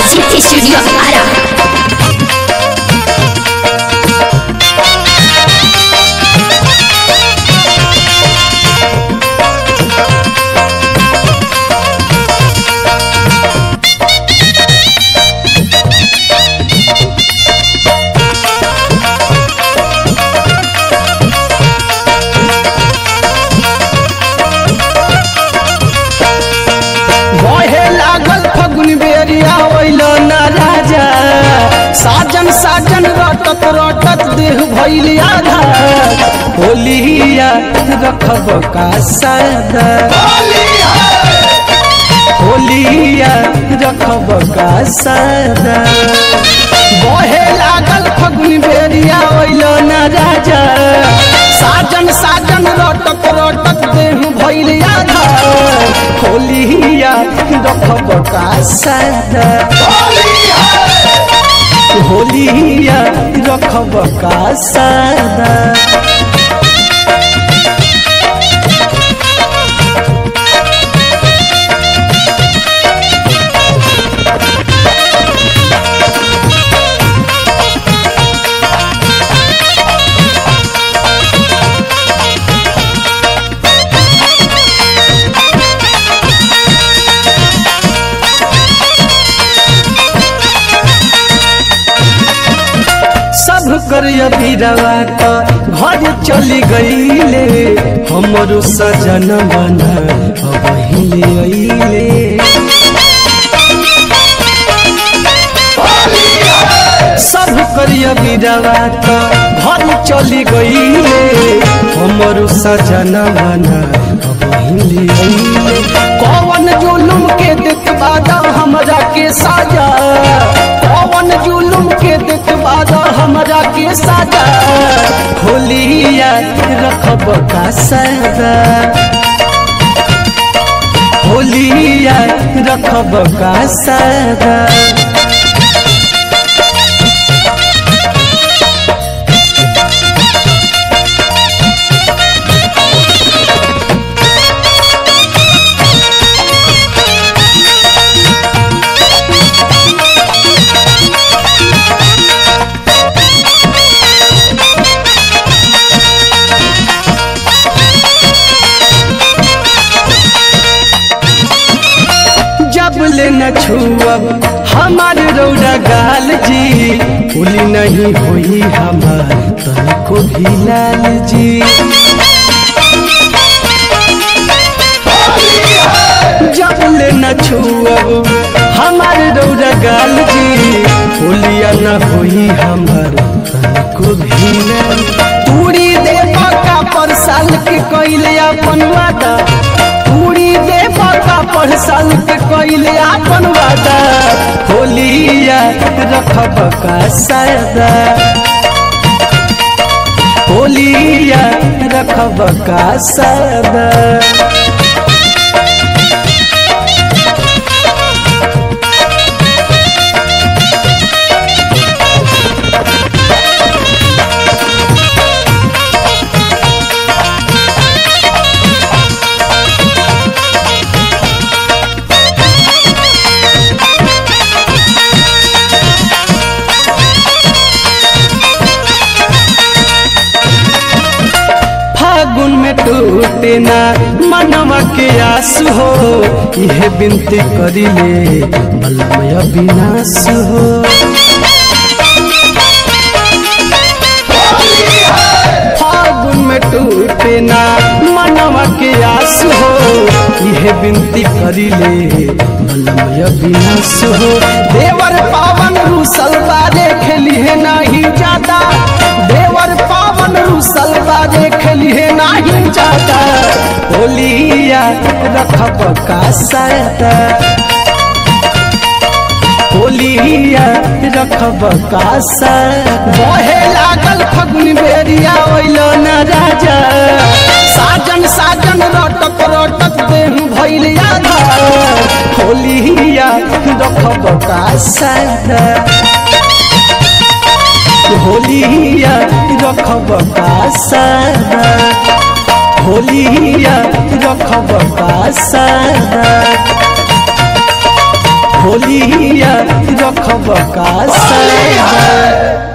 GT Studio Ara. साजन साजन रटत रटत देह भइल आधा होलिया रखब का सादा होलिया रखब का सादा बहे लागल फगुन बेरिया ओइल न राजा साजन साजन रटत रटत देह भइल आधा होलिया रखब का सादा होलिया रखब का सादा कर बीरवा का घर चली गईले हमरो सजन बना अबहिले अइले सब करिया बीरवा का घर चली गईले हमरो सजन बना अबहिले अइले कौन जुलुम के देखबादा हमरा के साजा कौन जुलुम के देखबादा हमरा के साजा होलिया रखब का सादा होलिया रखब का सादा न छुअब हमार रौरा गाल जी फूली नहीं हुई हमार तनको भी लाल जी जब ले न छुअब हमार रौरा गाल जी फूलिया न हुई हमार तनको भी लाल पूरी दे पका पर साल के कइले अपन वादा पूरी दे पका पर साल के कइले अपन वादा होलिया रखब का सादा होलिया रखब का सादा फागुन में टूटे ना मनवा के आस हो यह बिनती करिले बलमय विनाश हो फागुन में टूटे ना मनवा के आस हो यह बिनती करिले बलमय विनाश हो देवर पावन रूसल बारे खेली है नहीं ज्यादा देवर पावन रूसल बारे खेली है नहीं ज्यादा होलिया रखब का सादा होलिया रखब का सादा बहे लागल फगुन बेरिया ओइल न राजा साजन साजन रटत रटत देह भइल आधा होलिया रखब का सादा होलिया रखब का सादा होलिया रखब का सादा होलिया रखब का सदा।